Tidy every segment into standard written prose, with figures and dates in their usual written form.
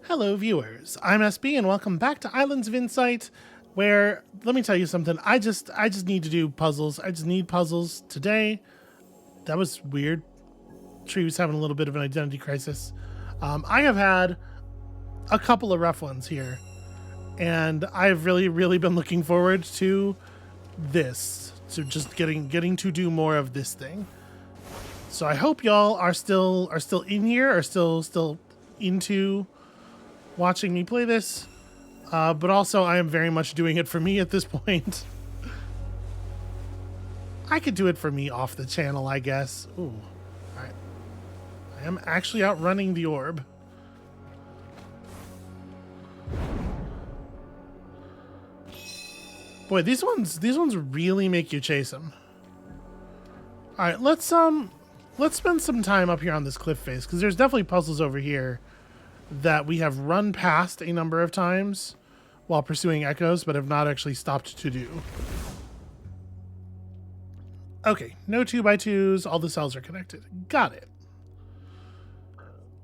Hello viewers, I'm SB and welcome back to Islands of Insight, where, let me tell you something, I just need to do puzzles. I just need puzzles today. That was weird. Tree was having a little bit of an identity crisis. I have had a couple of rough ones here, and I've really been looking forward to this, to just getting to do more of this thing. So I hope y'all are still in here, are still into watching me play this, but also I am very much doing it for me at this point. I could do it for me off the channel, I guess. Ooh, alright. I am actually outrunning the orb. Boy, these ones really make you chase them. Alright, let's spend some time up here on this cliff face, because there's definitely puzzles over here that we have run past a number of times while pursuing echoes, but have not actually stopped to do. Okay, no 2x2s, all the cells are connected. Got it.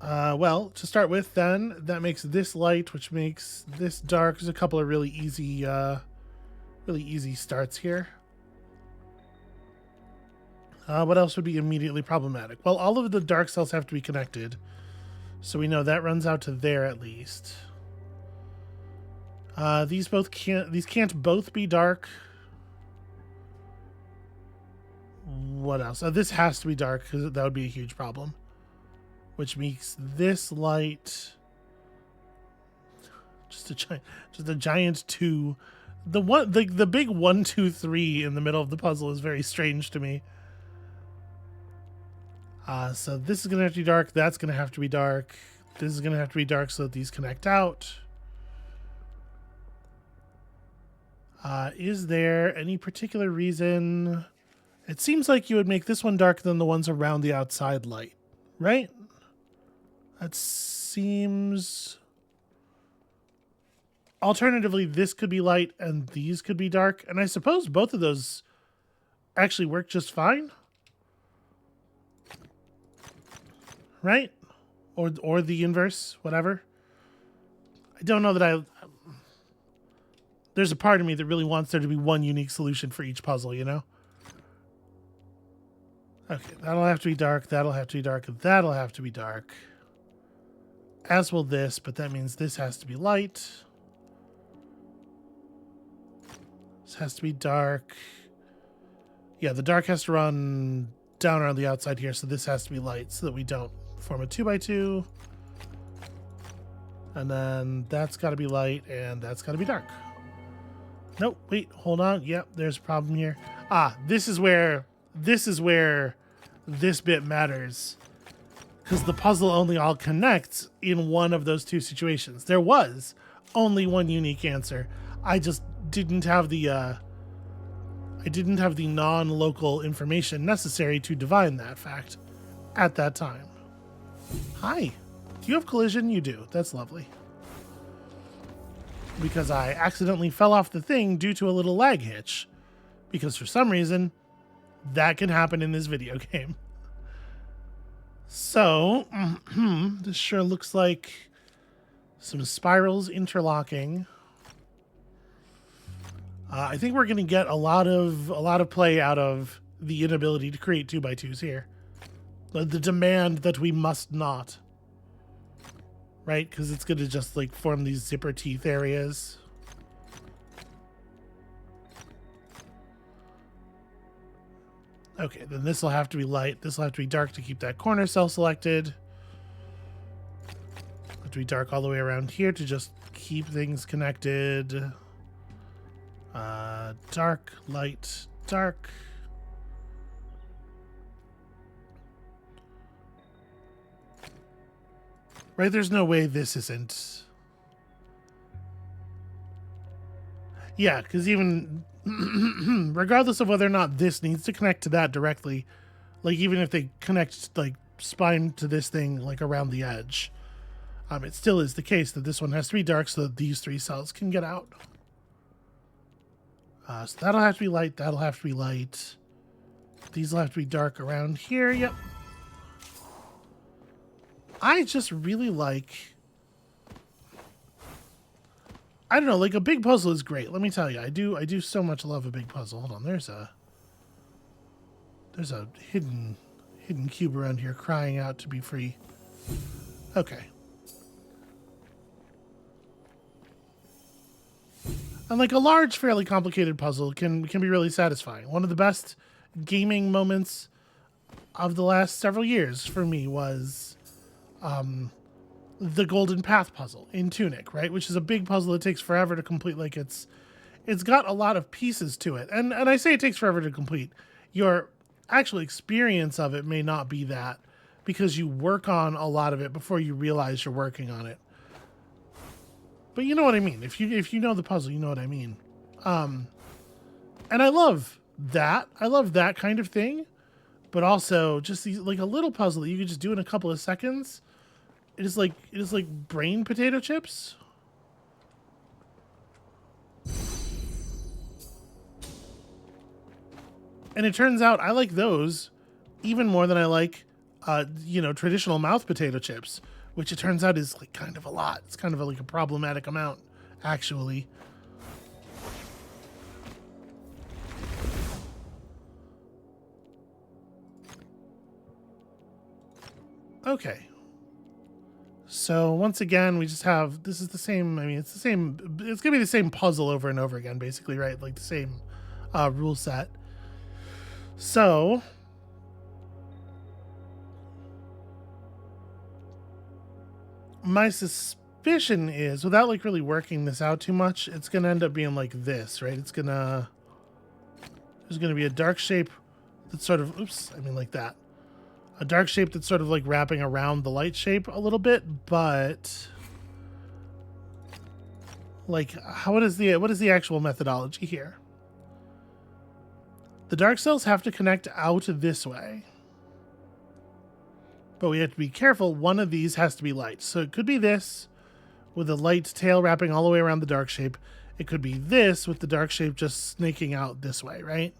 Well, to start with then, that makes this light, which makes this dark. There's a couple of really easy starts here. What else would be immediately problematic? Well, all of the dark cells have to be connected. So we know that runs out to there at least. These can't both be dark. What else? This has to be dark because that would be a huge problem. Which makes this light just a giant 2. The big 1, 2, 3 in the middle of the puzzle is very strange to me. So this is going to have to be dark. That's going to have to be dark. This is going to have to be dark so that these connect out. Is there any particular reason? It seems like you would make this one darker than the ones around the outside light, right? That seems... Alternatively, this could be light and these could be dark. And I suppose both of those actually work just fine. Right? Or the inverse, whatever. I don't know that there's a part of me that really wants there to be one unique solution for each puzzle, you know? Okay, that'll have to be dark, that'll have to be dark, that'll have to be dark. As will this, but that means this has to be light. This has to be dark. Yeah, the dark has to run down around the outside here, so this has to be light so that we don't form a 2x2, and then that's got to be light and that's got to be dark. Nope, wait, hold on. Yep, there's a problem here. This is where this bit matters, because the puzzle only all connects in one of those two situations. There was only one unique answer. I just didn't have the non-local information necessary to divine that fact at that time. Hi. Do you have collision? You do. That's lovely. Because I accidentally fell off the thing due to a little lag hitch. Because for some reason, that can happen in this video game. So, this sure looks like some spirals interlocking. I think we're going to get a lot of play out of the inability to create 2x2s here. The demand that we must not. Right? Because it's going to just like form these zipper teeth areas. Okay, then this will have to be light. This will have to be dark to keep that corner cell selected. Have to be dark all the way around here to just keep things connected. Dark, light, dark. Right, there's no way this isn't. Yeah, because even regardless of whether or not this needs to connect to that directly, like even if they connect like spine to this thing like around the edge, it still is the case that this one has to be dark so that these 3 cells can get out. So that'll have to be light, that'll have to be light. These will have to be dark around here, yep. I just really like I don't know, like a big puzzle is great. Let me tell you, I do so much love a big puzzle. Hold on, there's a hidden cube around here crying out to be free. Okay. And like a large, fairly complicated puzzle can be really satisfying. One of the best gaming moments of the last several years for me was the Golden Path puzzle in Tunic, right? Which is a big puzzle that takes forever to complete. Like it's got a lot of pieces to it. And I say it takes forever to complete. Your actual experience of it may not be that, because you work on a lot of it before you realize you're working on it. But you know what I mean. If you know the puzzle, you know what I mean. And I love that. I love that kind of thing. But also just these, like a little puzzle that you could just do in a couple of seconds. It is like brain potato chips. And it turns out I like those even more than I like traditional mouth potato chips, which it turns out is like kind of a lot. It's kind of like a problematic amount, actually. Okay. So once again, we just have, this is the same, I mean, it's going to be the same puzzle over and over again, basically, right? Like the same rule set. So my suspicion is, without like really working this out too much, it's going to end up being like this, right? There's going to be a dark shape that's sort of, like that. A dark shape that's sort of like wrapping around the light shape a little bit, but like what is the actual methodology here? The dark cells have to connect out this way. But we have to be careful. One of these has to be light. So it could be this with a light tail wrapping all the way around the dark shape. It could be this with the dark shape just snaking out this way, right?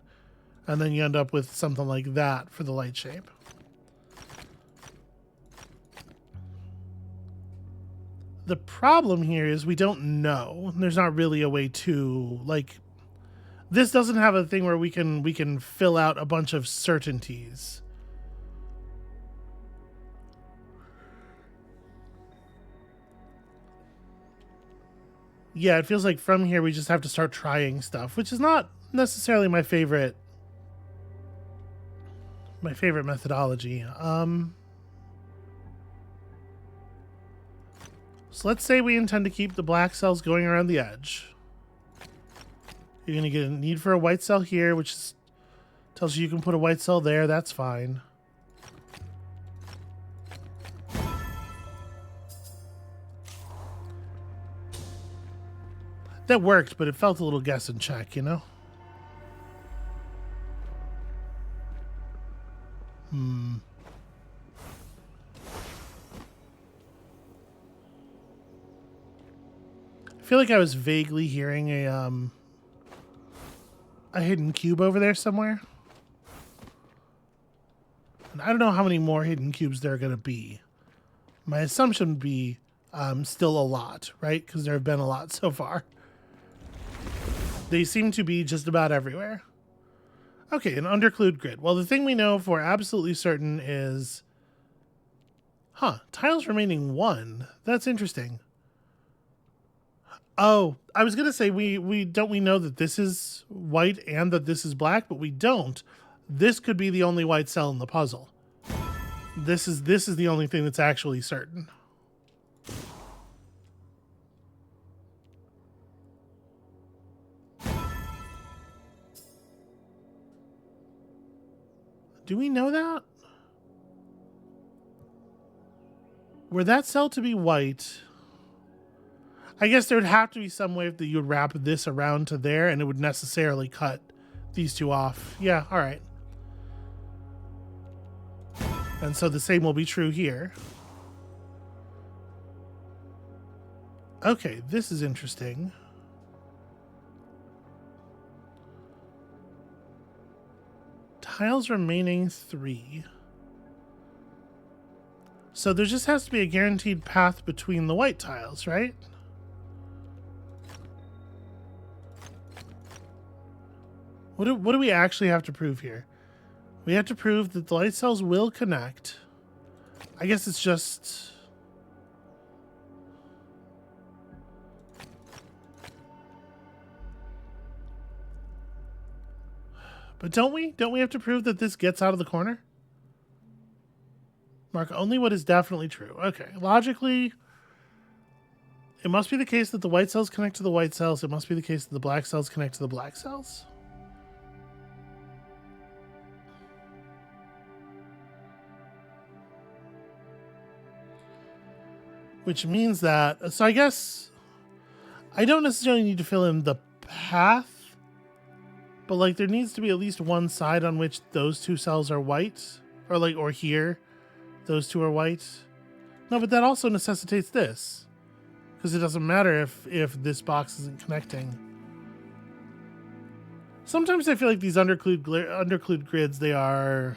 And then you end up with something like that for the light shape. The problem here is we don't know. There's not really a way to, like, this doesn't have a thing where we can fill out a bunch of certainties. Yeah, it feels like from here we just have to start trying stuff, which is not necessarily my favorite methodology. So let's say we intend to keep the black cells going around the edge. You're going to get a need for a white cell here, which tells you can put a white cell there. That's fine. That worked, but it felt a little guess and check, you know? I feel like I was vaguely hearing a hidden cube over there somewhere. And I don't know how many more hidden cubes there are going to be. My assumption would be still a lot, right? Because there have been a lot so far. They seem to be just about everywhere. Okay, an underclued grid. Well, the thing we know for absolutely certain is... tiles remaining 1. That's interesting. Oh, I was going to say, we know that this is white and that this is black, but we don't. This could be the only white cell in the puzzle. This is the only thing that's actually certain. Do we know that? Were that cell to be white... I guess there would have to be some way that you would wrap this around to there and it would necessarily cut these two off. Yeah, all right. And so the same will be true here. Okay, this is interesting. Tiles remaining 3. So there just has to be a guaranteed path between the white tiles, right? What do we actually have to prove here? We have to prove that the light cells will connect. I guess it's just... But don't we? Don't we have to prove that this gets out of the corner? Mark only what is definitely true. Okay, logically, it must be the case that the white cells connect to the white cells. It must be the case that the black cells connect to the black cells. Which means that, so I guess I don't necessarily need to fill in the path, but like there needs to be at least one side on which those two cells are white, or like, or here, those two are white. No, but that also necessitates this, because it doesn't matter if this box isn't connecting. Sometimes I feel like these underclude grids, they are...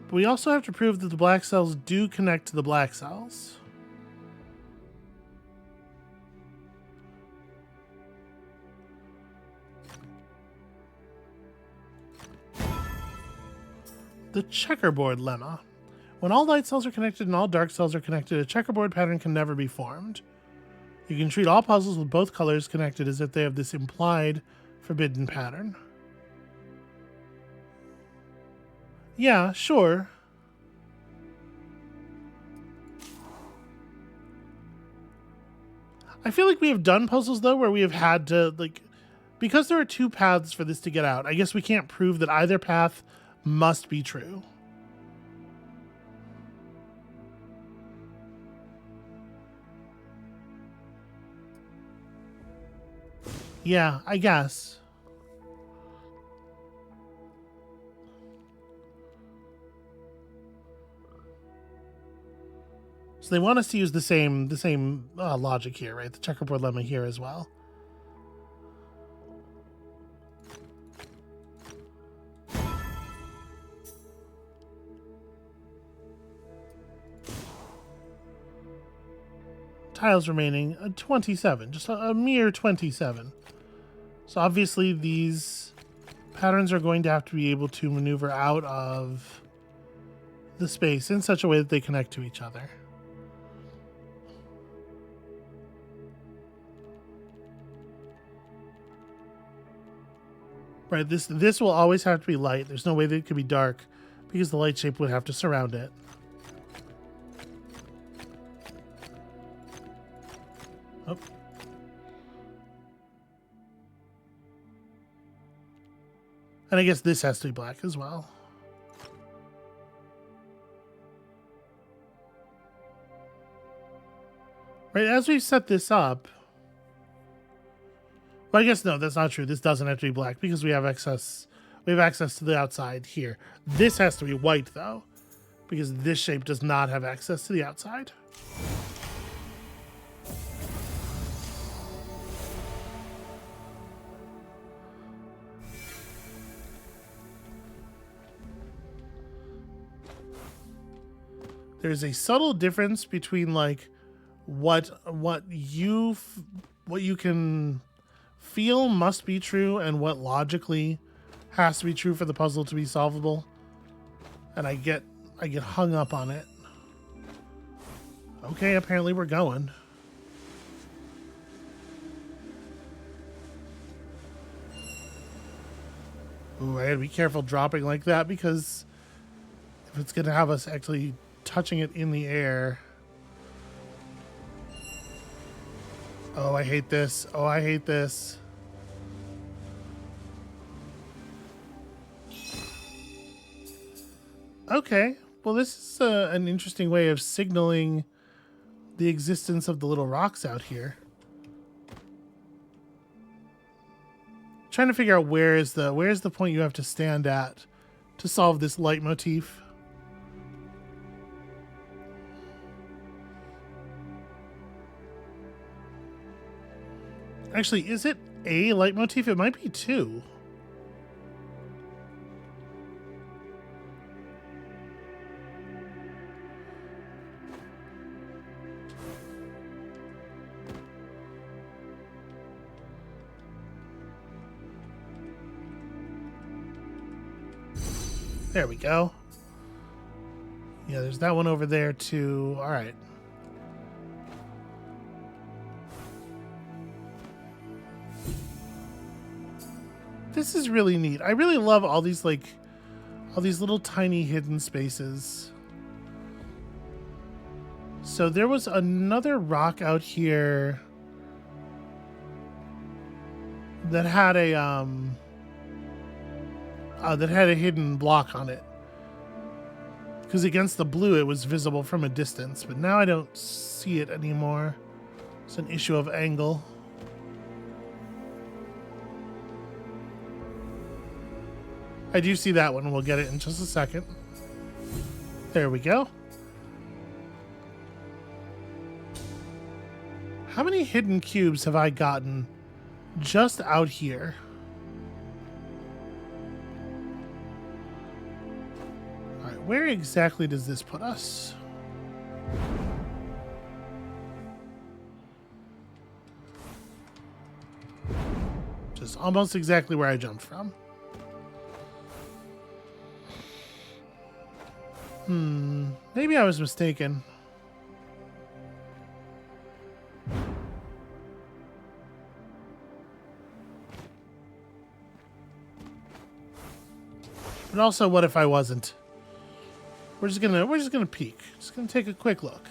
But we also have to prove that the black cells do connect to the black cells. The checkerboard lemma. When all light cells are connected and all dark cells are connected, a checkerboard pattern can never be formed. You can treat all puzzles with both colors connected as if they have this implied forbidden pattern. Yeah, sure. I feel like we have done puzzles, though, where we have had to, like... Because there are two paths for this to get out, I guess we can't prove that either path must be true. Yeah, I guess. So they want us to use the same logic here, right? The checkerboard lemma here as well. Tiles remaining 27, just a mere 27. So obviously these patterns are going to have to be able to maneuver out of the space in such a way that they connect to each other. Right, this will always have to be light. There's no way that it could be dark because the light shape would have to surround it. Oh. And I guess this has to be black as well. Right, as we set this up... Well, I guess no, that's not true. This doesn't have to be black because we have access to the outside here. This has to be white, though, because this shape does not have access to the outside. There's a subtle difference between like what you can feel must be true and what logically has to be true for the puzzle to be solvable. And I get hung up on it. Okay, apparently we're going. Ooh, I gotta be careful dropping like that because if it's gonna have us actually touching it in the air. Oh, I hate this. Oh, I hate this. Okay. Well, this is an interesting way of signaling the existence of the little rocks out here. Trying to figure out where's the point you have to stand at to solve this leitmotif. Actually, is it a leitmotif? It might be two. There we go. Yeah, there's that one over there too. All right. This is really neat. I really love all these little tiny hidden spaces. So there was another rock out here that had a hidden block on it. Because against the blue, it was visible from a distance, but now I don't see it anymore. It's an issue of angle. I do see that one. We'll get it in just a second. There we go. How many hidden cubes have I gotten just out here? All right, where exactly does this put us? Just almost exactly where I jumped from. Maybe I was mistaken. But also, what if I wasn't? We're just gonna peek. Just gonna take a quick look.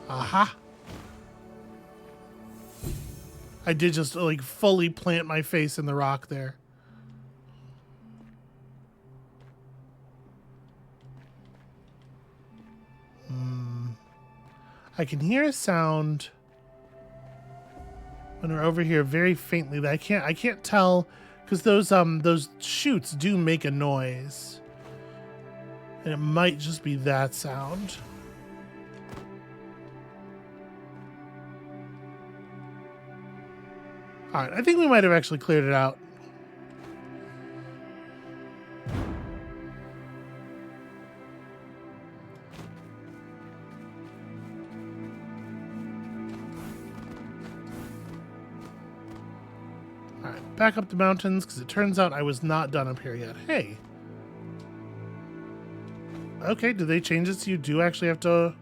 Aha. I did just like fully plant my face in the rock there. I can hear a sound when we're over here very faintly that I can't tell because those chutes do make a noise. And it might just be that sound. All right, I think we might have actually cleared it out. All right, back up the mountains because it turns out I was not done up here yet. Hey. Okay, did they change it so you do actually have to...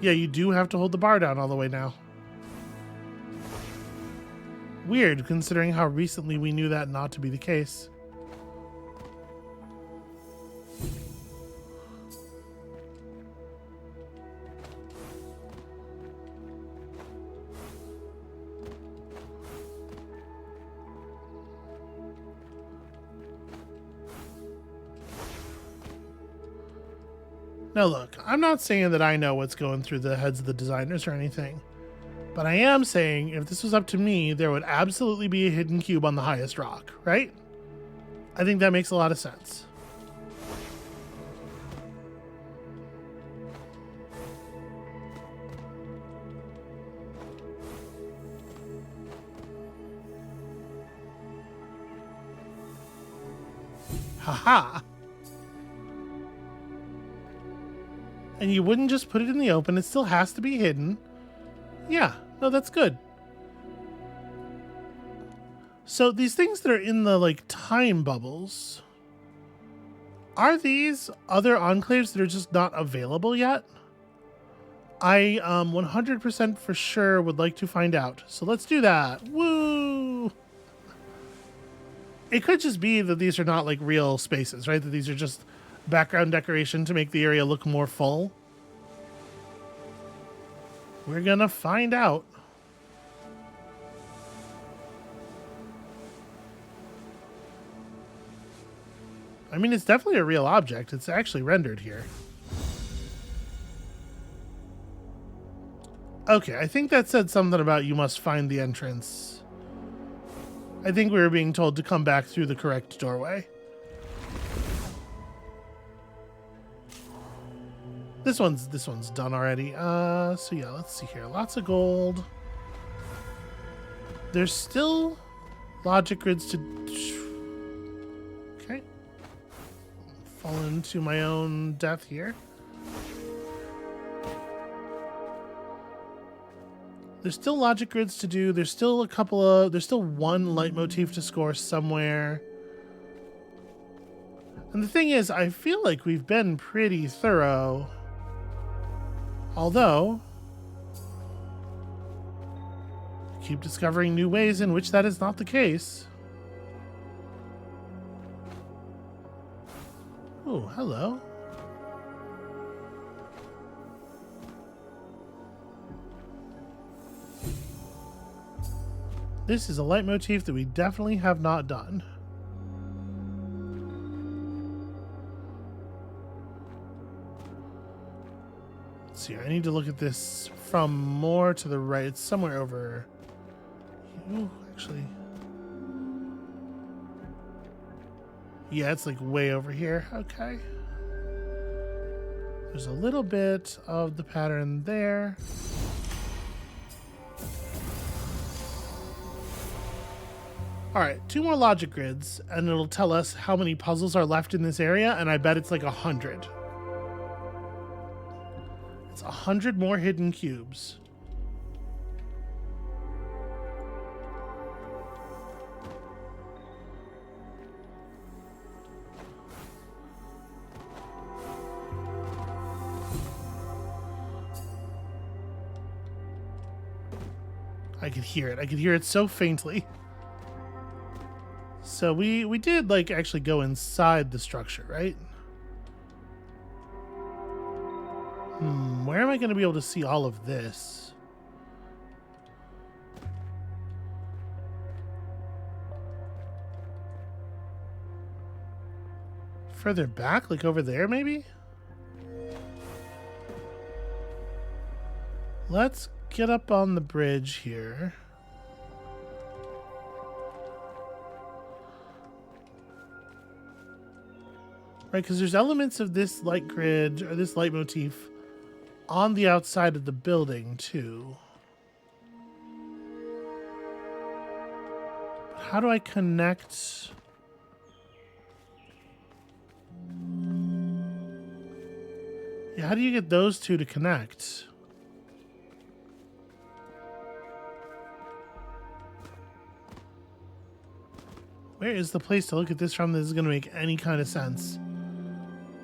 Yeah, you do have to hold the bar down all the way now. Weird, considering how recently we knew that not to be the case. Now look, I'm not saying that I know what's going through the heads of the designers or anything. But I am saying, if this was up to me, there would absolutely be a hidden cube on the highest rock, right? I think that makes a lot of sense. Haha. And you wouldn't just put it in the open, it still has to be hidden. Yeah, no, that's good. So these things that are in the, like, time bubbles, are these other enclaves that are just not available yet? I 100% for sure would like to find out. So let's do that. Woo! It could just be that these are not, like, real spaces, right? That these are just background decoration to make the area look more full. We're gonna find out. I mean, it's definitely a real object. It's actually rendered here. Okay, I think that said something about you must find the entrance. I think we were being told to come back through the correct doorway. This one's done already. So yeah, let's see here. Lots of gold. There's still logic grids to... Okay. Fallen to my own death here. There's still logic grids to do. There's still a couple of... There's still one leitmotif to score somewhere. And the thing is, I feel like we've been pretty thorough. Although, I keep discovering new ways in which that is not the case. Oh, hello. This is a leitmotif that we definitely have not done. Let's see, I need to look at this from more to the right. It's somewhere over. Oh, actually. Yeah, it's like way over here. Okay. There's a little bit of the pattern there. All right, 2 more logic grids, and it'll tell us how many puzzles are left in this area, and I bet it's like 100. It's 100 more hidden cubes. I could hear it. I could hear it so faintly. So we did like actually go inside the structure, right? Where am I going to be able to see all of this? Further back, like over there maybe? Let's get up on the bridge here. Right, because there's elements of this light grid, or this leitmotif, on the outside of the building, too. But how do I connect? Yeah, how do you get those two to connect? Where is the place to look at this from that is going to make any kind of sense?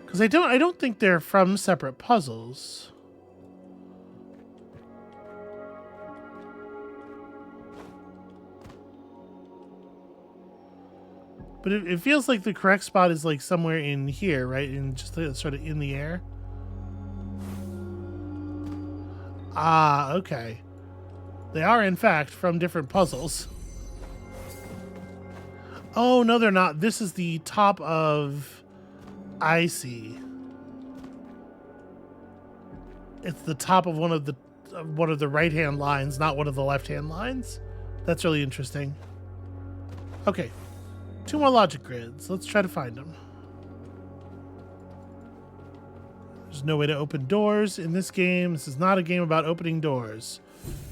Because I don't think they're from separate puzzles. But it feels like the correct spot is like somewhere in here, right? In just sort of in the air. Ah, okay. They are in fact from different puzzles. Oh, no, they're not. This is the top of... I see. It's the top of one of the right-hand lines, not one of the left-hand lines. That's really interesting. Okay. 2 more logic grids. Let's try to find them. There's no way to open doors in this game. This is not a game about opening doors.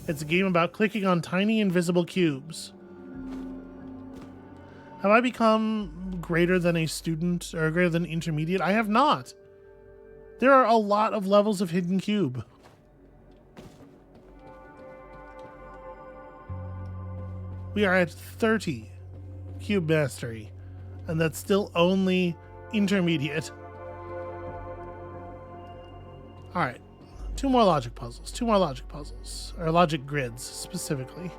It's a game about clicking on tiny invisible cubes. Have I become greater than a student or greater than intermediate? I have not. There are a lot of levels of hidden cube. We are at 30 cube mastery, and that's still only intermediate. All right, 2 more logic puzzles. 2 more logic puzzles, or logic grids specifically.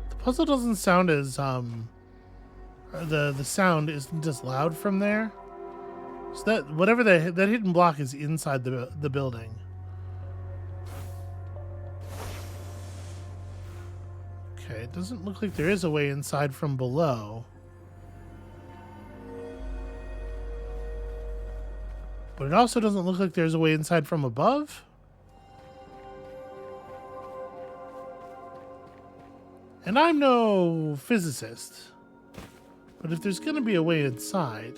The puzzle doesn't sound as the sound isn't as loud from there. So that whatever that hidden block is inside the building. Okay, it doesn't look like there is a way inside from below. But it also doesn't look like there's a way inside from above. And I'm no physicist. But if there's going to be a way inside,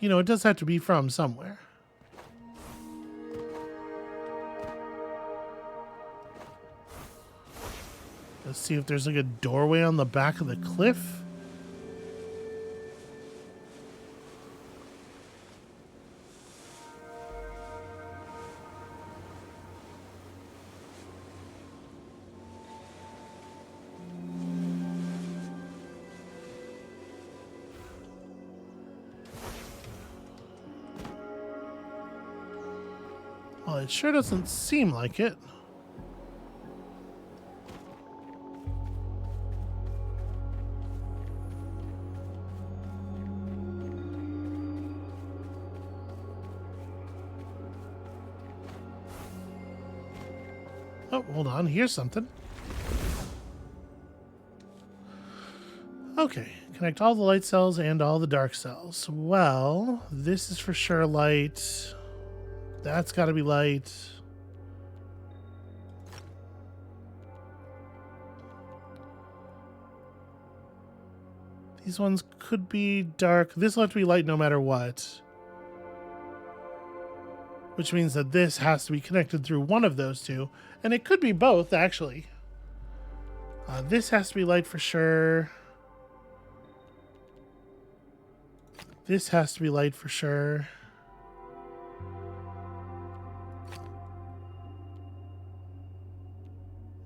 you know, it does have to be from somewhere. Let's see if there's like a doorway on the back of the cliff. Well, it sure doesn't seem like it. Oh, hold on. Here's something. Okay. Connect all the light cells and all the dark cells. Well, this is for sure light. That's got to be light. These ones could be dark. This will have to be light no matter what. Which means that this has to be connected through one of those two. And it could be both, actually. This has to be light for sure. This has to be light for sure.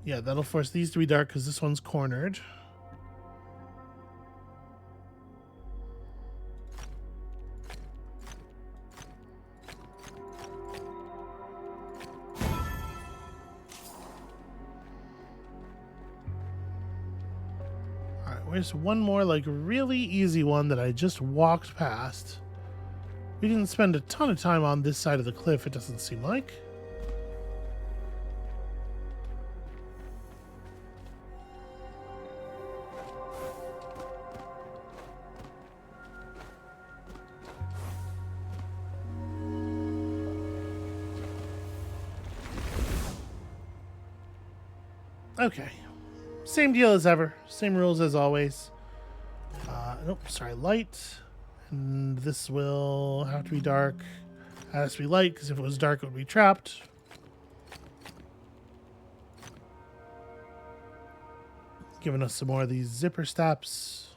Yeah, that'll force these to be dark because this one's cornered. Where's one more, like, really easy one that I just walked past? We didn't spend a ton of time on this side of the cliff, it doesn't seem like. Okay. Same deal as ever. Same rules as always. Nope, sorry, light. And this will have to be dark. It has to be light, because if it was dark, it would be trapped. Giving us some more of these zipper steps.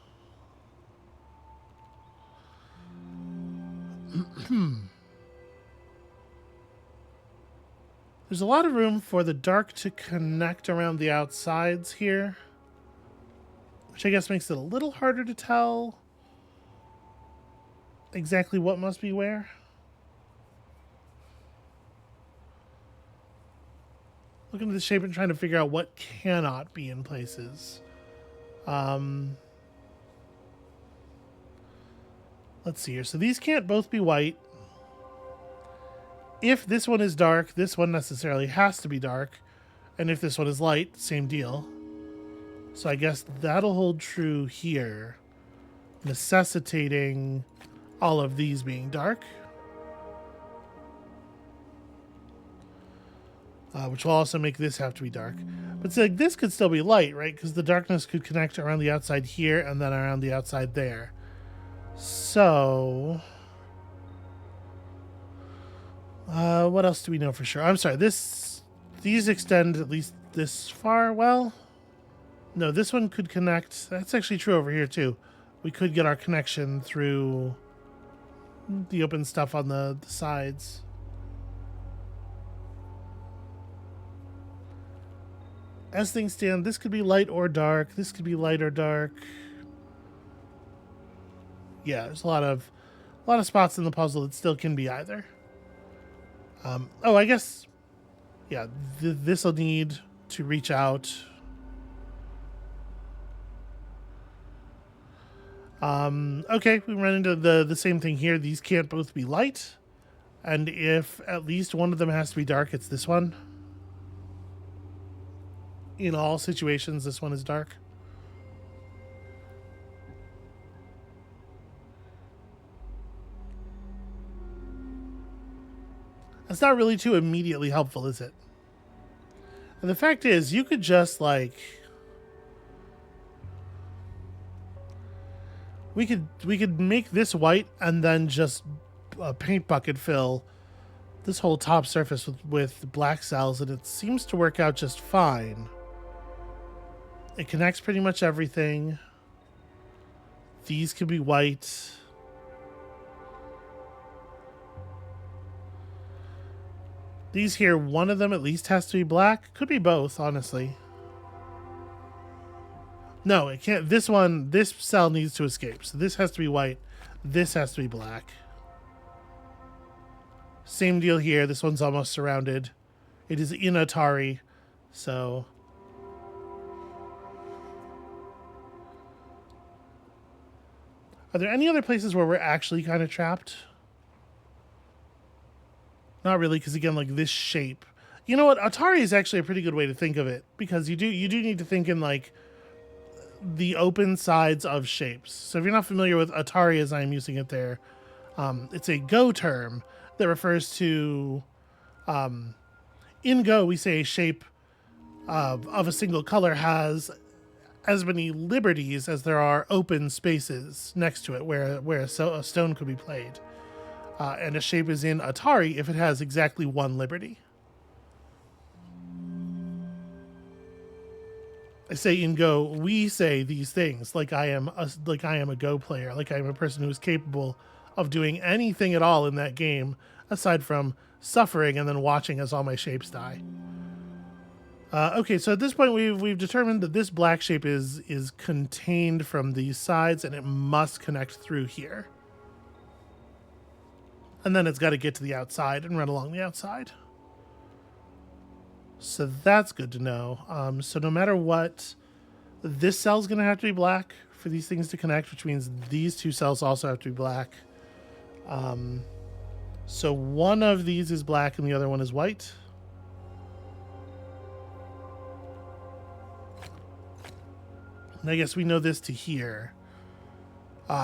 There's a lot of room for the dark to connect around the outsides here, which I guess makes it a little harder to tell exactly what must be where. Looking at the shape and trying to figure out what cannot be in places. Let's see here. So these can't both be white. If this one is dark, this one necessarily has to be dark. And if this one is light, same deal. So I guess that'll hold true here, necessitating all of these being dark. Which will also make this have to be dark. But like, this could still be light, right? Because the darkness could connect around the outside here and then around the outside there. So... what else do we know for sure? I'm sorry, these extend at least this far. Well, no, this one could connect. That's actually true over here too. We could get our connection through the open stuff on the sides. As things stand, this could be light or dark. This could be light or dark. Yeah, there's a lot of spots in the puzzle that still can be either. Oh, I guess, yeah, this will need to reach out. Okay, we run into the same thing here. These can't both be light. And if at least one of them has to be dark, it's this one. In all situations, this one is dark. That's not really too immediately helpful, is it? And the fact is, you could just, like... We could make this white and then just a paint bucket fill this whole top surface with black cells, and it seems to work out just fine. It connects pretty much everything. These could be white. These here, one of them at least has to be black. Could be both, honestly. No, it can't. This one, this cell needs to escape. So this has to be white. This has to be black. Same deal here. This one's almost surrounded. It is in Atari. So... Are there any other places where we're actually kind of trapped? Not really, because again, like this shape. You know what? Atari is actually a pretty good way to think of it, because you do need to think in like the open sides of shapes. So if you're not familiar with Atari as I'm using it there, it's a Go term that refers to in Go we say a shape of a single color has as many liberties as there are open spaces next to it where a stone could be played. And a shape is in Atari if it has exactly one liberty. I say in Go, we say these things like I am a Go player, like I am a person who is capable of doing anything at all in that game aside from suffering and then watching as all my shapes die. Okay, so at this point we've determined that this black shape is contained from these sides and it must connect through here. And then it's got to get to the outside and run along the outside. So that's good to know. So no matter what, this cell's going to have to be black for these things to connect, which means these two cells also have to be black. So one of these is black and the other one is white. And I guess we know this to here.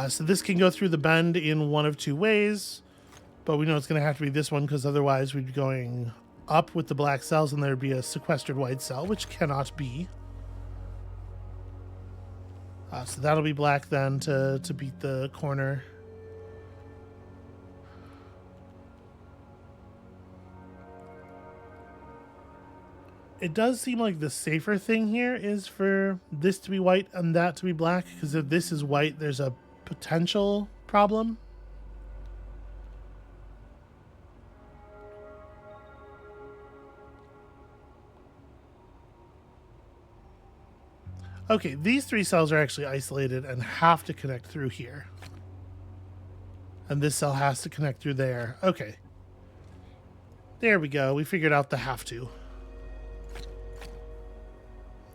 So this can go through the bend in one of two ways, but we know it's going to have to be this one because otherwise we'd be going up with the black cells and there'd be a sequestered white cell, which cannot be. So that'll be black then to beat the corner. It does seem like the safer thing here is for this to be white and that to be black, because if this is white, there's a potential problem. Okay, these three cells are actually isolated and have to connect through here. And this cell has to connect through there. Okay. There we go. We figured out the have to.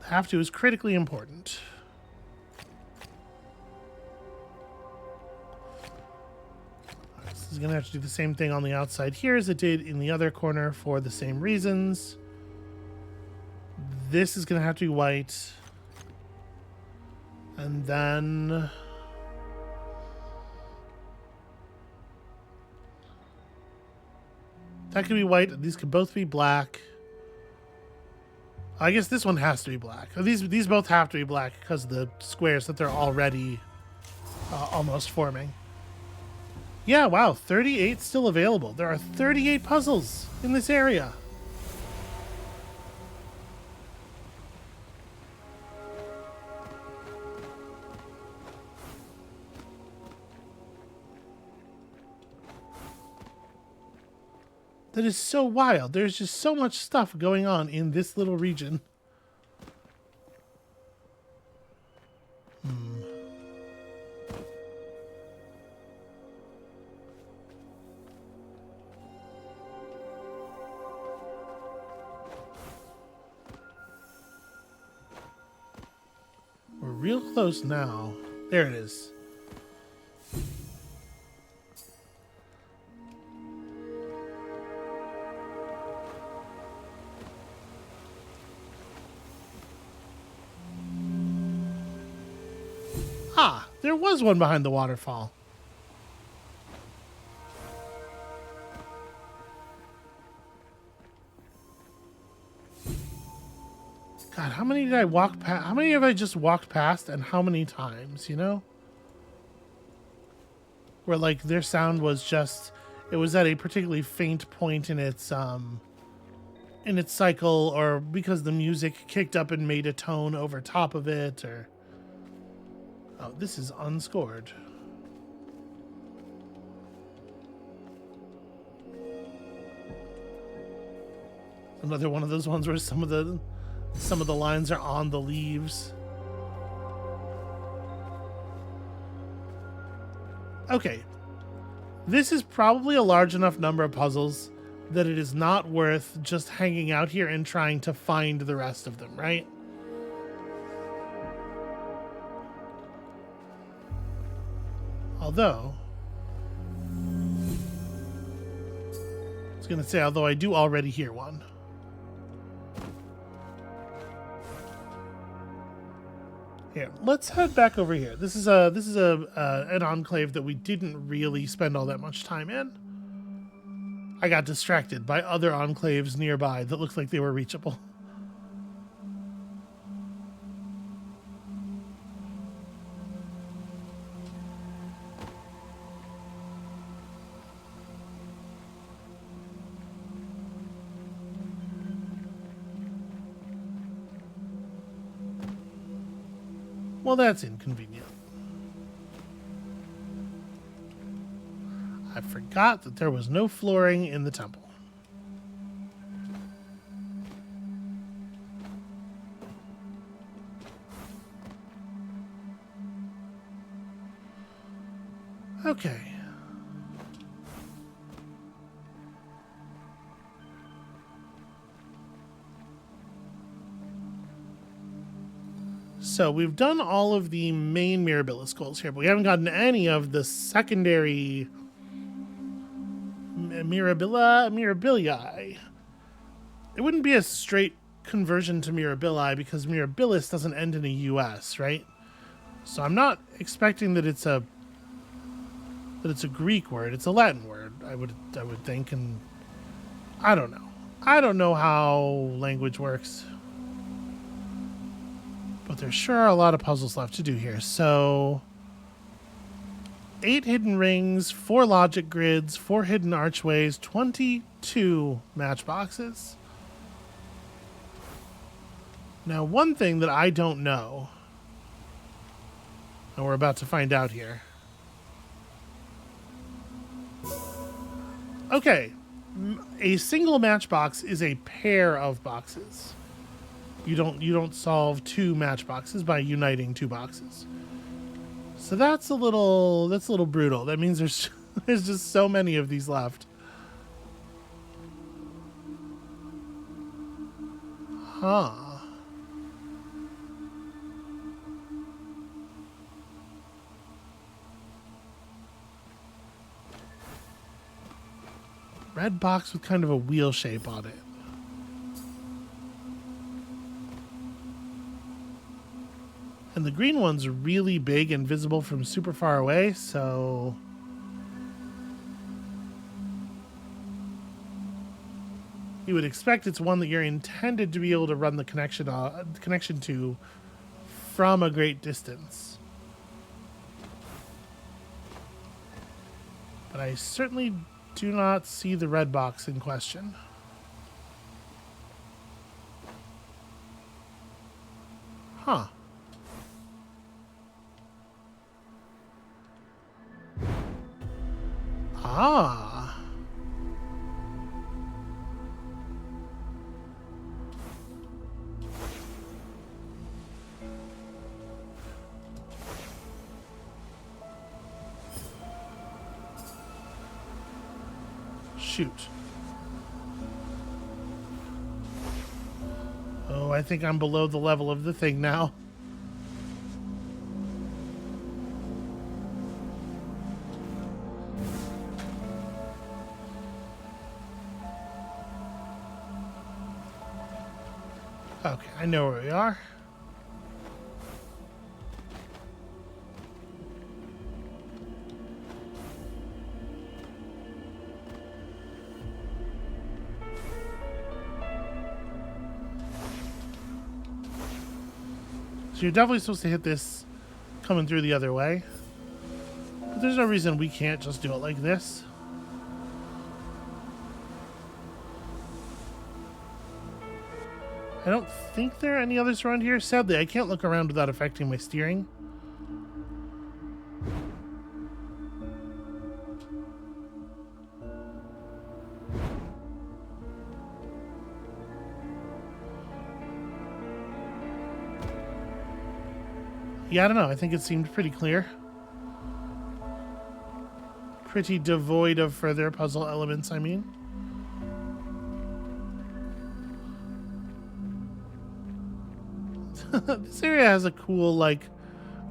Have to is critically important. This is going to have to do the same thing on the outside here as it did in the other corner for the same reasons. This is going to have to be white. And then... that could be white. These could both be black. I guess this one has to be black. These both have to be black because of the squares that they're already almost forming. Yeah, wow, 38 still available. There are 38 puzzles in this area. That is so wild. There's just so much stuff going on in this little region. We're real close now. There it is. Ah, there was one behind the waterfall. God, how many did I walk past? How many have I just walked past and how many times, you know? Where like their sound was just, it was at a particularly faint point in its in its cycle, or because the music kicked up and made a tone over top of it, or... Oh, this is unscored. Another one of those ones where some of the lines are on the leaves. Okay. This is probably a large enough number of puzzles that it is not worth just hanging out here and trying to find the rest of them, right? Although, I was going to say, although I do already hear one. Here, let's head back over here. This is an enclave that we didn't really spend all that much time in. I got distracted by other enclaves nearby that looked like they were reachable. Well, that's inconvenient. I forgot that there was no flooring in the temple. Okay. So we've done all of the main Mirabilis goals here, but we haven't gotten any of the secondary Mirabilii. It wouldn't be a straight conversion to Mirabilii because Mirabilis doesn't end in a US, right? So I'm not expecting that it's a Greek word. It's a Latin word, I would think, and I don't know. I don't know how language works. But there sure are a lot of puzzles left to do here. So 8 hidden rings, 4 logic grids, 4 hidden archways, 22 matchboxes. Now, one thing that I don't know, and we're about to find out here. Okay, a single matchbox is a pair of boxes. You don't solve 2 matchboxes by uniting 2 boxes. So that's a little brutal. That means there's just so many of these left. Huh. Red box with kind of a wheel shape on it. And the green one's really big and visible from super far away, so... you would expect it's one that you're intended to be able to run the connection to from a great distance. But I certainly do not see the red box in question. Huh. Ah. Shoot. Oh, I think I'm below the level of the thing now. Okay, I know where we are. So you're definitely supposed to hit this coming through the other way. But there's no reason we can't just do it like this. I don't think there are any others around here. Sadly, I can't look around without affecting my steering. Yeah, I don't know. I think it seemed pretty clear. Pretty devoid of further puzzle elements, I mean. This area has a cool, like,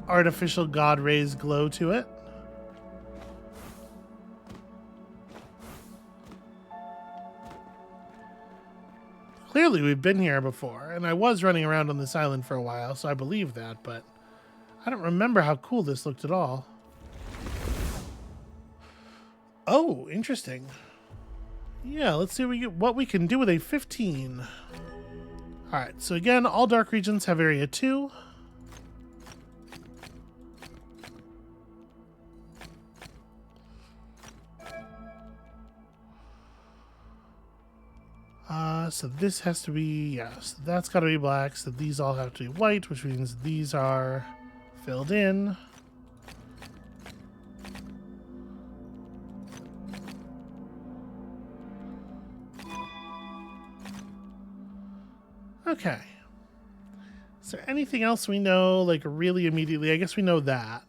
artificial god rays glow to it. Clearly, we've been here before, and I was running around on this island for a while, so I believe that, but I don't remember how cool this looked at all. Oh, interesting. Yeah, let's see what we can do with a 15. Alright, so again, all dark regions have area 2. So this has to be, yes, that's got to be black, so these all have to be white, which means these are filled in. Okay. Is there anything else we know, like, really immediately? I guess we know that.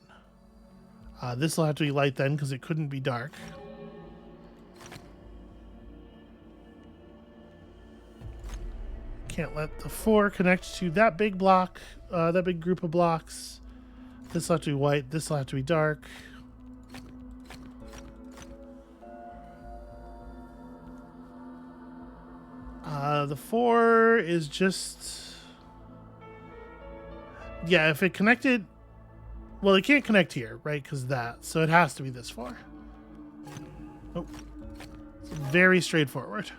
This will have to be light then, because it couldn't be dark. Can't let the 4 connect to that big block, that big group of blocks. This will have to be white. This will have to be dark. The 4 is just... Yeah, if it connected... Well, it can't connect here, right? Because that. So it has to be this 4. Oh. It's very straightforward.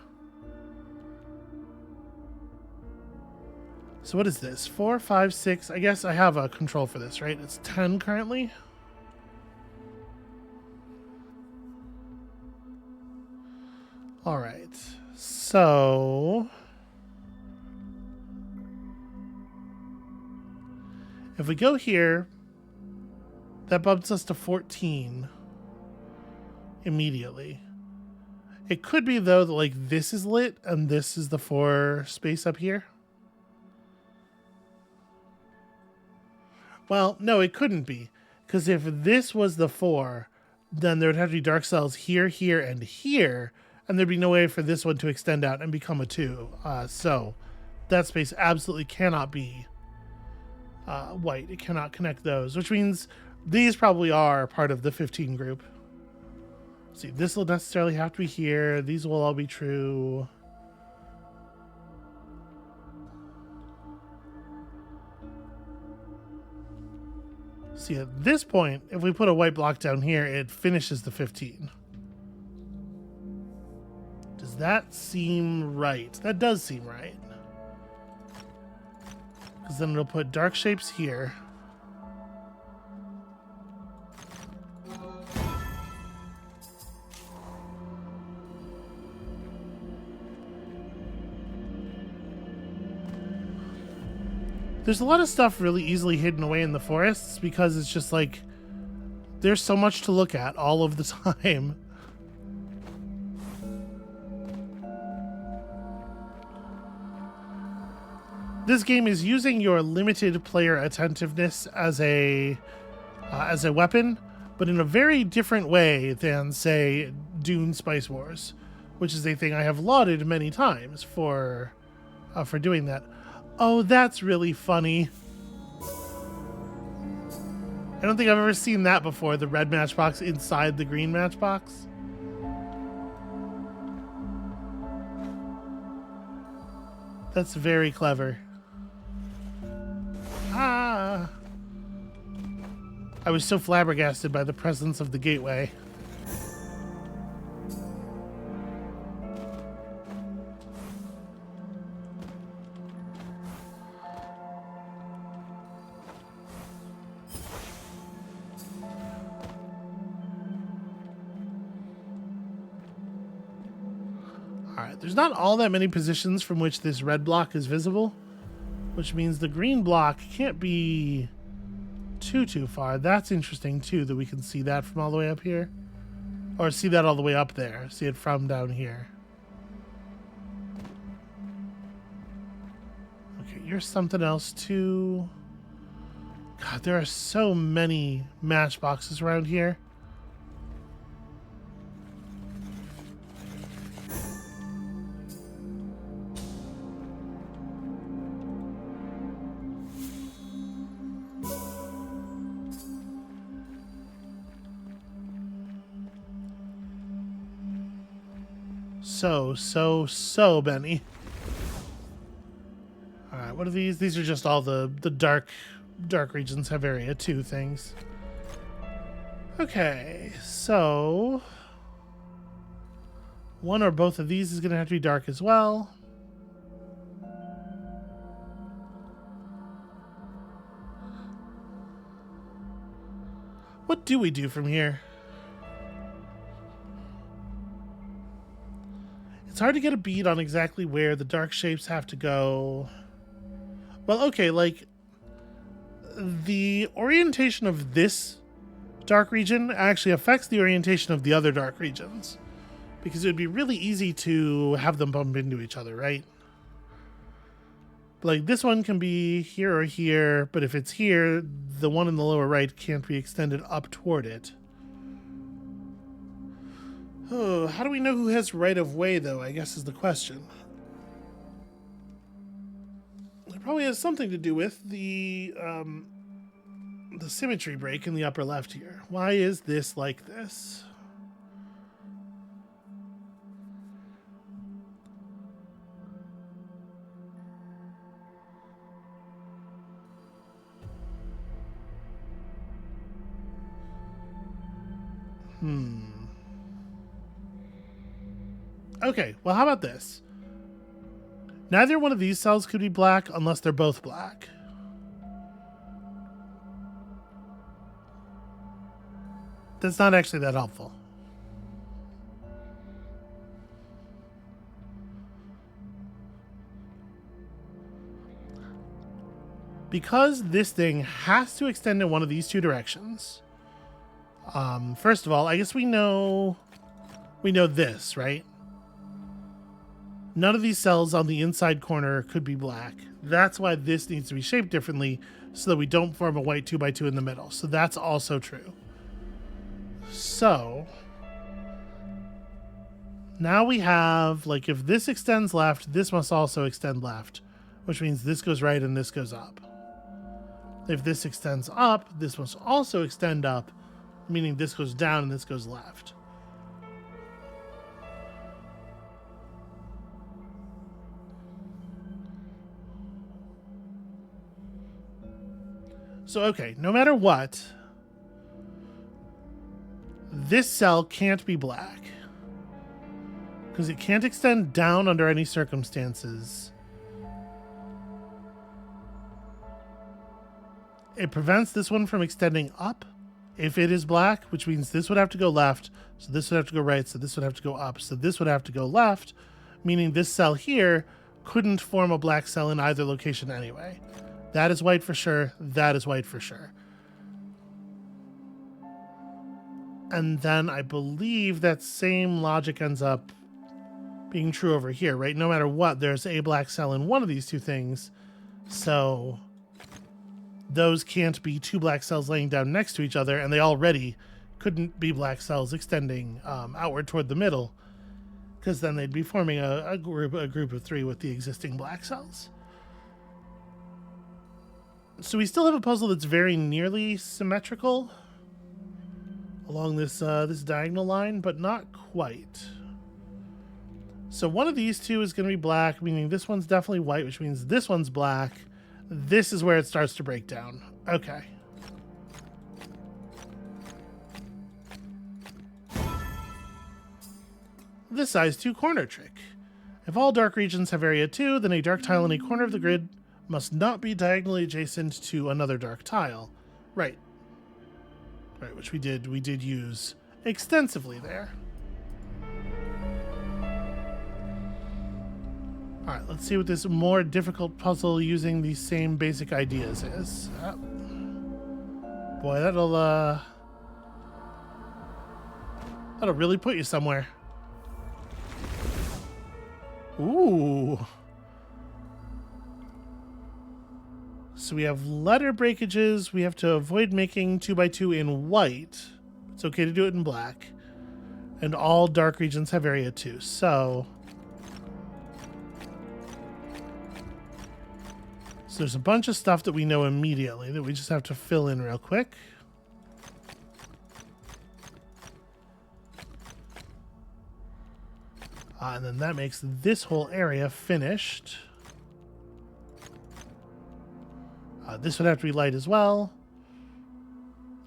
So what is this? 4, 5, 6. I guess I have a control for this, right? It's 10 currently. All right. So if we go here, that bumps us to 14 immediately. It could be, though, that like this is lit and this is the 4 space up here. Well, no, it couldn't be. Because if this was the 4, then there would have to be dark cells here, here, and here. And there'd be no way for this one to extend out and become a 2. So that space absolutely cannot be white. It cannot connect those, which means these probably are part of the 15 group. Let's see, this will necessarily have to be here. These will all be true. See, at this point, if we put a white block down here, it finishes the 15. Does that seem right? That does seem right. Because then it'll put dark shapes here. There's a lot of stuff really easily hidden away in the forests because it's just like there's so much to look at all of the time. This game is using your limited player attentiveness as a weapon, but in a very different way than, say, Dune Spice Wars, which is a thing I have lauded many times for doing that. Oh, that's really funny. I don't think I've ever seen that before, the red matchbox inside the green matchbox. That's very clever. Ah! I was so flabbergasted by the presence of the gateway. Alright, there's not all that many positions from which this red block is visible, which means the green block can't be too far. That's interesting too, that we can see that from all the way up here. Or see that all the way up there. See it from down here. Okay, you're something else too. God, there are so many matchboxes around here. So many. Alright, what are these? These are just all the dark regions have area 2 things. Okay, so one or both of these is going to have to be dark as well. What do we do from here? It's hard to get a bead on exactly where the dark shapes have to go. Well, okay, like the orientation of this dark region actually affects the orientation of the other dark regions, because it would be really easy to have them bump into each other, right? Like this one can be here or here, but if it's here, the one in the lower right can't be extended up toward it. Oh, how do we know who has right of way, though, I guess is the question. It probably has something to do with the symmetry break in the upper left here. Why is this like this? Okay, well, how about this? Neither one of these cells could be black unless they're both black. That's not actually that helpful. Because this thing has to extend in one of these two directions. First of all, I guess we know this, right? None of these cells on the inside corner could be black. That's why this needs to be shaped differently so that we don't form a white 2x2 in the middle. So that's also true. So now we have, like, if this extends left, this must also extend left, which means this goes right and this goes up. If this extends up, this must also extend up, meaning this goes down and this goes left. So, okay, no matter what, this cell can't be black because it can't extend down under any circumstances. It prevents this one from extending up if it is black, which means this would have to go left, so this would have to go right, so this would have to go up, so this would have to go left, meaning this cell here couldn't form a black cell in either location anyway. That is white for sure. That is white for sure. And then I believe that same logic ends up being true over here, right? No matter what, there's a black cell in one of these two things. So those can't be two black cells laying down next to each other, and they already couldn't be black cells extending outward toward the middle, because then they'd be forming a group of three with the existing black cells. So we still have a puzzle that's very nearly symmetrical along this this diagonal line, but not quite. So one of these two is going to be black, meaning this one's definitely white, which means this one's black. This is where it starts to break down. Okay. The size 2 corner trick. If all dark regions have area 2, then a dark tile in a corner of the grid must not be diagonally adjacent to another dark tile. Right. Right, which we did use extensively there. All right, let's see what this more difficult puzzle using these same basic ideas is. Boy, that'll really put you somewhere. Ooh. So we have letter breakages. We have to avoid making 2x2 in white. It's okay to do it in black. And all dark regions have area 2. So there's a bunch of stuff that we know immediately that we just have to fill in real quick. And then that makes this whole area finished. This would have to be light as well.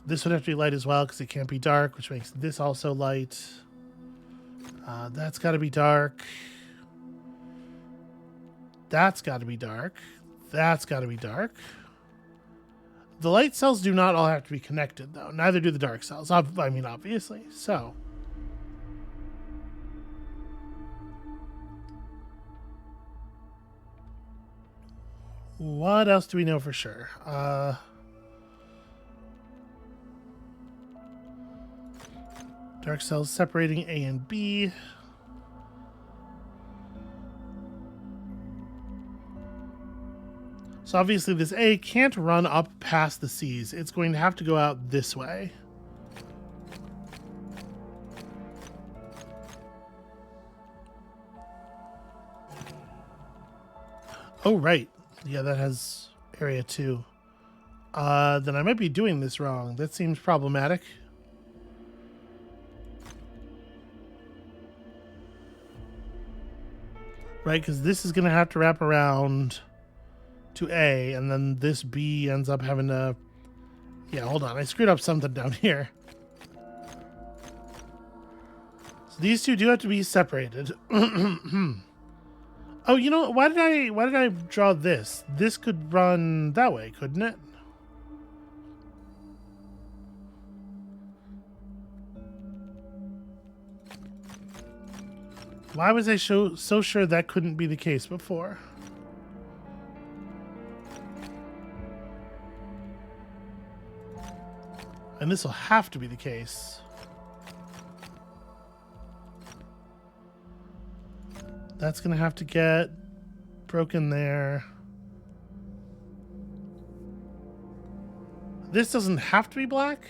This would have to be light as well because it can't be dark, which makes this also light. That's got to be dark. That's got to be dark. That's got to be dark. The light cells do not all have to be connected, though. Neither do the dark cells. I mean, obviously. So what else do we know for sure? Dark cells separating A and B. So obviously this A can't run up past the C's. It's going to have to go out this way. Oh, right. Yeah, that has area 2. Then I might be doing this wrong. That seems problematic. Right, because this is going to have to wrap around to A, and then this B ends up having to... Yeah, hold on. I screwed up something down here. So these two do have to be separated. Oh, you know, why did I draw this? This could run that way, couldn't it? Why was I so sure that couldn't be the case before? And this will have to be the case. That's going to have to get broken there. This doesn't have to be black.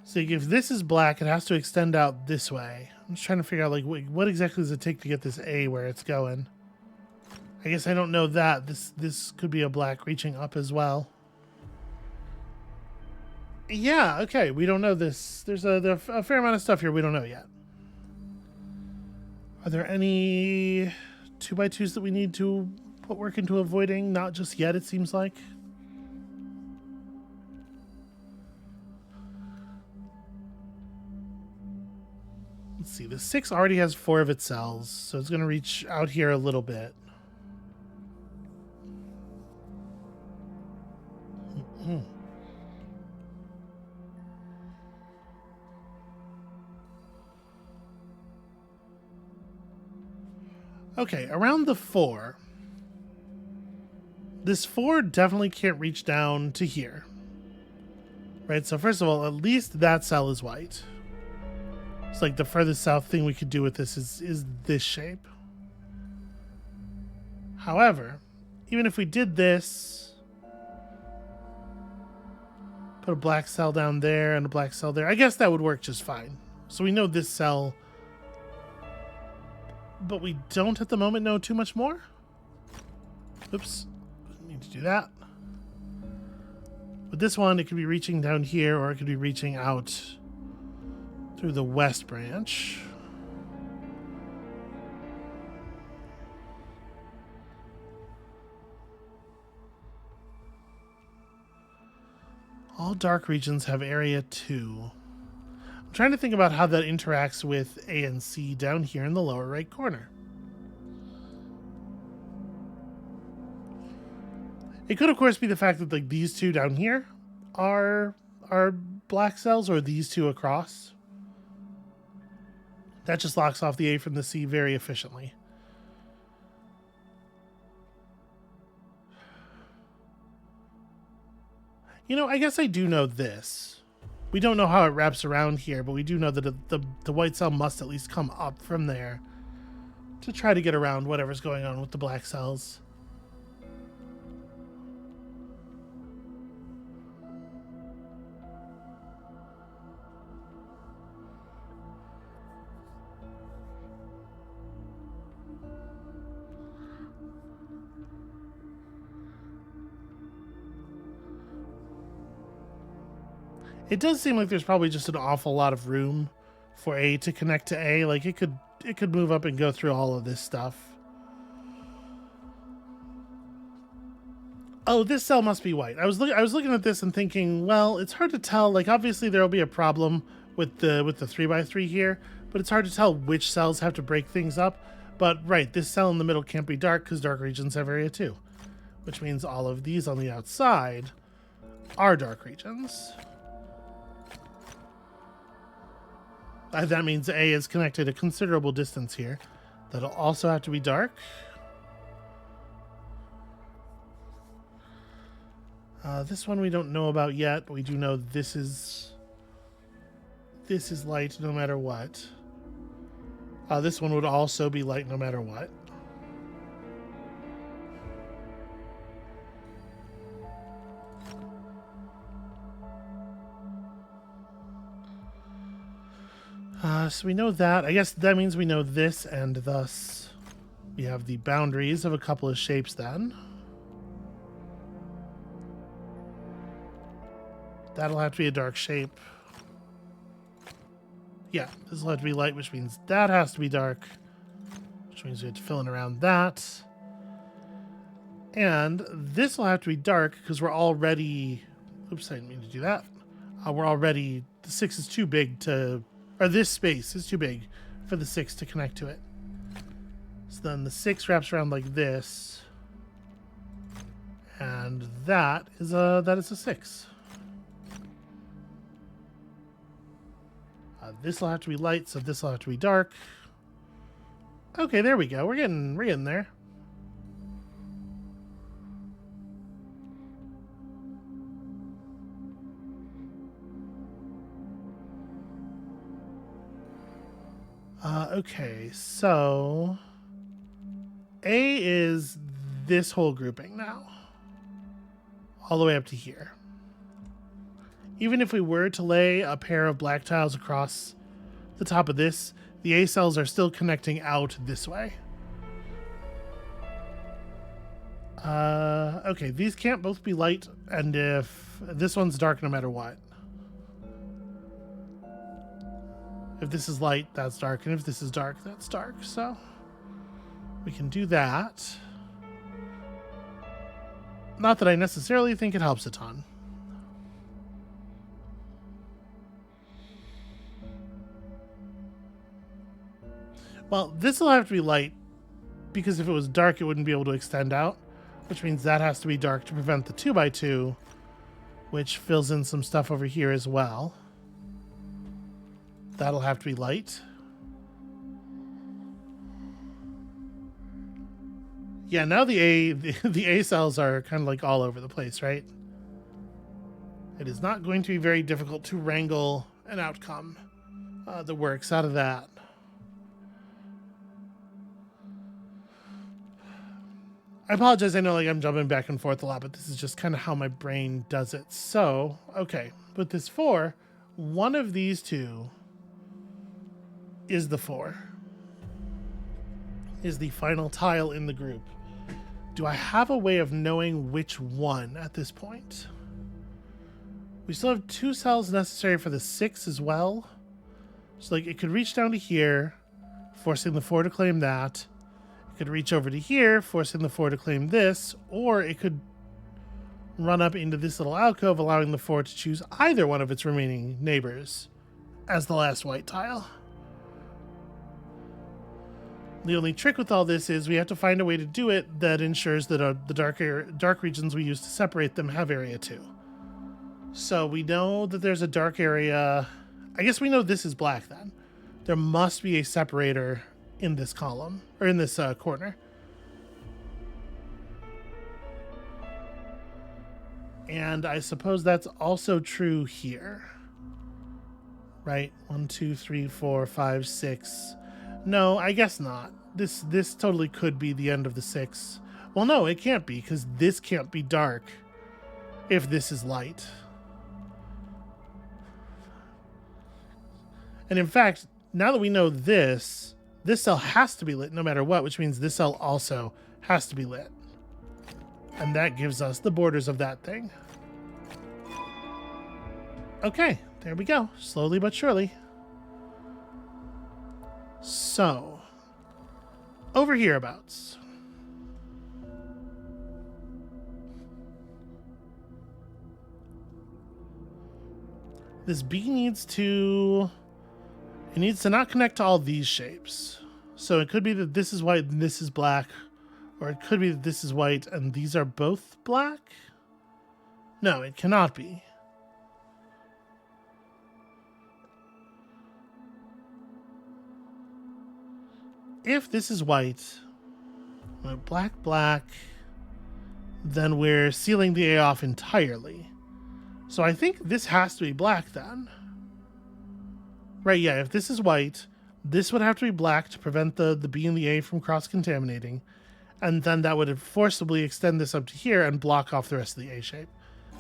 So if this is black, it has to extend out this way. I'm just trying to figure out, like, what exactly does it take to get this A where it's going? I guess I don't know that. This could be a black reaching up as well. Yeah, okay, we don't know this. There's a fair amount of stuff here we don't know yet. Are there any 2x2s that we need to put work into avoiding? Not just yet, it seems like. Let's see, the 6 already has 4 of its cells, so it's going to reach out here a little bit. Okay, around the 4. This 4 definitely can't reach down to here. Right, so first of all, at least that cell is white. It's like the furthest south thing we could do with this is this shape. However, even if we did this, put a black cell down there and a black cell there, I guess that would work just fine. So we know this cell, but we don't at the moment know too much more. Oops, didn't need to do that. But this one, it could be reaching down here, or it could be reaching out through the west branch. All dark regions have area 2. I'm trying to think about how that interacts with A and C down here in the lower right corner. It could, of course, be the fact that, like, these two down here are black cells or these two across. That just locks off the A from the C very efficiently. You know, I guess I do know this. We don't know how it wraps around here, but we do know that the white cell must at least come up from there to try to get around whatever's going on with the black cells. It does seem like there's probably just an awful lot of room for A to connect to A. Like it could move up and go through all of this stuff. Oh, this cell must be white. I was looking at this and thinking, well, it's hard to tell. Like obviously there'll be a problem with the 3x3 here, but it's hard to tell which cells have to break things up. But right, this cell in the middle can't be dark because dark regions have area 2, which means all of these on the outside are dark regions. That means A is connected a considerable distance here. That'll also have to be dark. This one we don't know about yet, but we do know this is light no matter what. This one would also be light no matter what. So we know that. I guess that means we know this, and thus we have the boundaries of a couple of shapes then. That'll have to be a dark shape. Yeah, this will have to be light, which means that has to be dark, which means we have to fill in around that. And this will have to be dark because we're already... Oops, I didn't mean to do that. We're already... The 6 is too big to... Or this space is too big for the 6 to connect to it. So then the 6 wraps around like this. And that is a 6. This will have to be light, so this will have to be dark. Okay, there we go. We're getting there. Okay, so A is this whole grouping now, all the way up to here. Even if we were to lay a pair of black tiles across the top of this, the A cells are still connecting out this way. Okay, these can't both be light, and if this one's dark no matter what. If this is light, that's dark, and if this is dark, that's dark. So we can do that. Not that I necessarily think it helps a ton. Well, this will have to be light because if it was dark, it wouldn't be able to extend out, which means that has to be dark to prevent the 2x2, which fills in some stuff over here as well. That'll have to be light. Yeah, now the A cells are kind of like all over the place, right? It is not going to be very difficult to wrangle an outcome that works out of that. I apologize, I know like I'm jumping back and forth a lot, but this is just kind of how my brain does it. So, okay, with this 4, one of these two is the 4. Is the final tile in the group. Do I have a way of knowing which one at this point? We still have 2 cells necessary for the 6 as well. So like it could reach down to here, forcing the 4 to claim that. It could reach over to here, forcing the 4 to claim this, or it could run up into this little alcove, allowing the 4 to choose either one of its remaining neighbors as the last white tile. The only trick with all this is we have to find a way to do it that ensures that the dark regions we use to separate them have area 2. So we know that there's a dark area. I guess we know this is black then. There must be a separator in this column, or in this corner. And I suppose that's also true here. Right? 1, 2, 3, 4, 5, 6. No, I guess not. This totally could be the end of the 6. Well, no, it can't be, because this can't be dark if this is light. And in fact, now that we know this cell has to be lit no matter what, which means this cell also has to be lit. And that gives us the borders of that thing. Okay, there we go. Slowly but surely. So, over hereabouts. This B needs to... It needs to not connect to all these shapes. So it could be that this is white and this is black. Or it could be that this is white and these are both black? No, it cannot be. If this is white, black, black, then we're sealing the A off entirely. So I think this has to be black then. Right, yeah, if this is white, this would have to be black to prevent the B and the A from cross-contaminating. And then that would forcibly extend this up to here and block off the rest of the A shape.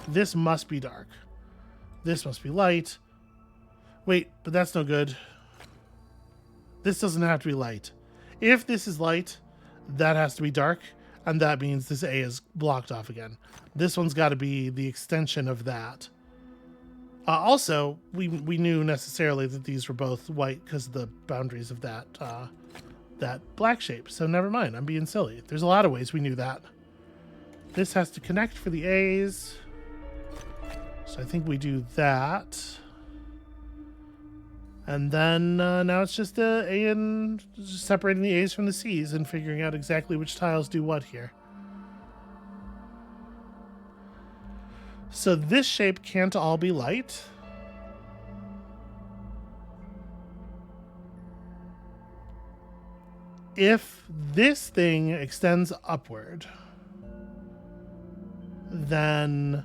This must be dark. This must be light. Wait, but that's no good. This doesn't have to be light. If this is light, that has to be dark, and that means this A is blocked off again. This one's got to be the extension of that. Also, we knew necessarily that these were both white because of the boundaries of that that black shape. So never mind, I'm being silly. There's a lot of ways we knew that. This has to connect for the A's. So I think we do that. And then now it's just A and just separating the A's from the C's and figuring out exactly which tiles do what here. So this shape can't all be light. If this thing extends upward, then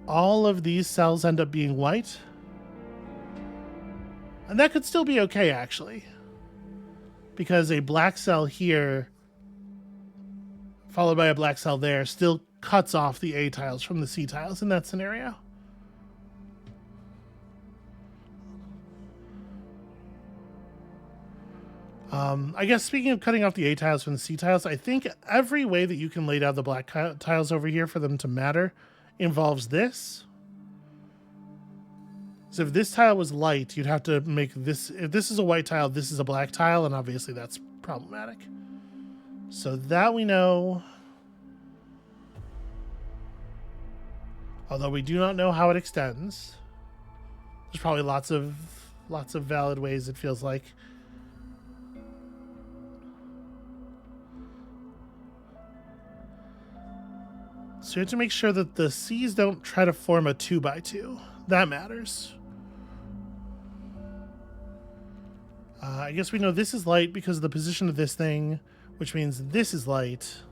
all of these cells end up being white. And that could still be okay, actually. Because a black cell here, followed by a black cell there, still cuts off the A tiles from the C tiles in that scenario. I guess speaking of cutting off the A tiles from the C tiles, I think every way that you can lay down the black tiles over here for them to matter involves this. So if this tile was light, you'd have to make this... If this is a white tile, this is a black tile, and obviously that's problematic. So that we know. Although we do not know how it extends. There's probably lots of valid ways, it feels like. So you have to make sure that the C's don't try to form a 2x2. That matters. I guess we know this is light because of the position of this thing, which means this is light.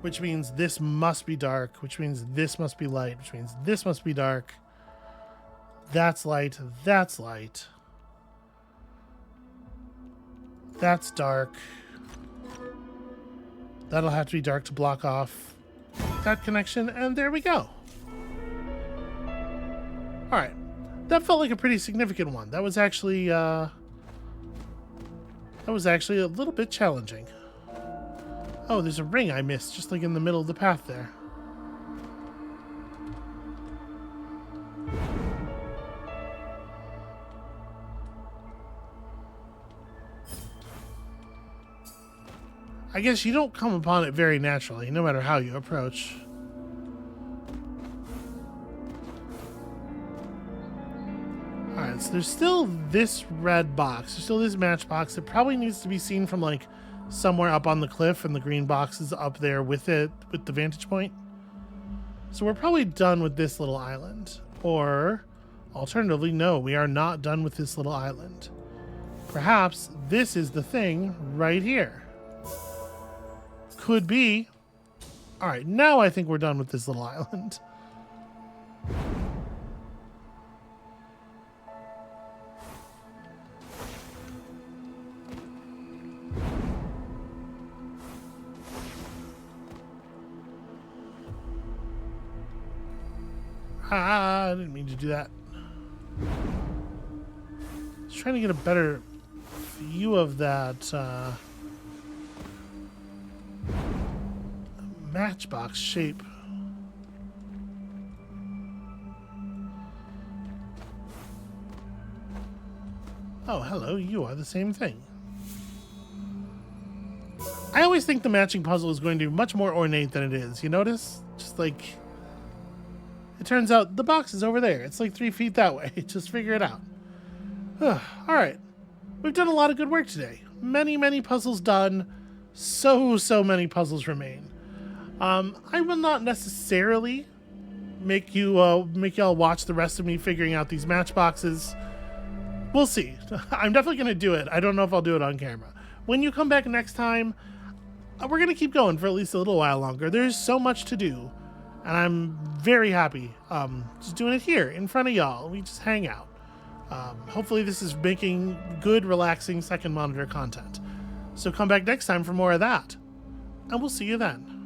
Which means this must be dark, which means this must be light, which means this must be dark. That's light, that's light. That's dark. That'll have to be dark to block off that connection, and there we go. Alright. That felt like a pretty significant one. That was actually a little bit challenging. Oh, there's a ring I missed, just like in the middle of the path there. I guess you don't come upon it very naturally, no matter how you approach. Alright, so there's still this red box. There's still this matchbox. It probably needs to be seen from, like, somewhere up on the cliff, and the green box is up there with it, with the vantage point. So we're probably done with this little island. Or, alternatively, no, we are not done with this little island. Perhaps this is the thing right here. Could be. All right, now I think we're done with this little island. I didn't mean to do that. I was trying to get a better view of that matchbox shape. Oh, hello, you are the same thing. I always think the matching puzzle is going to be much more ornate than it is. You notice? Just like... It turns out the box is over there. It's like 3 feet that way. Just figure it out. Alright. We've done a lot of good work today. Many, many puzzles done. So many puzzles remain. I will not necessarily make y'all watch the rest of me figuring out these matchboxes. We'll see. I'm definitely going to do it. I don't know if I'll do it on camera. When you come back next time, we're going to keep going for at least a little while longer. There's so much to do. And I'm very happy just doing it here in front of y'all. We just hang out. Hopefully this is making good, relaxing second monitor content. So come back next time for more of that. And we'll see you then.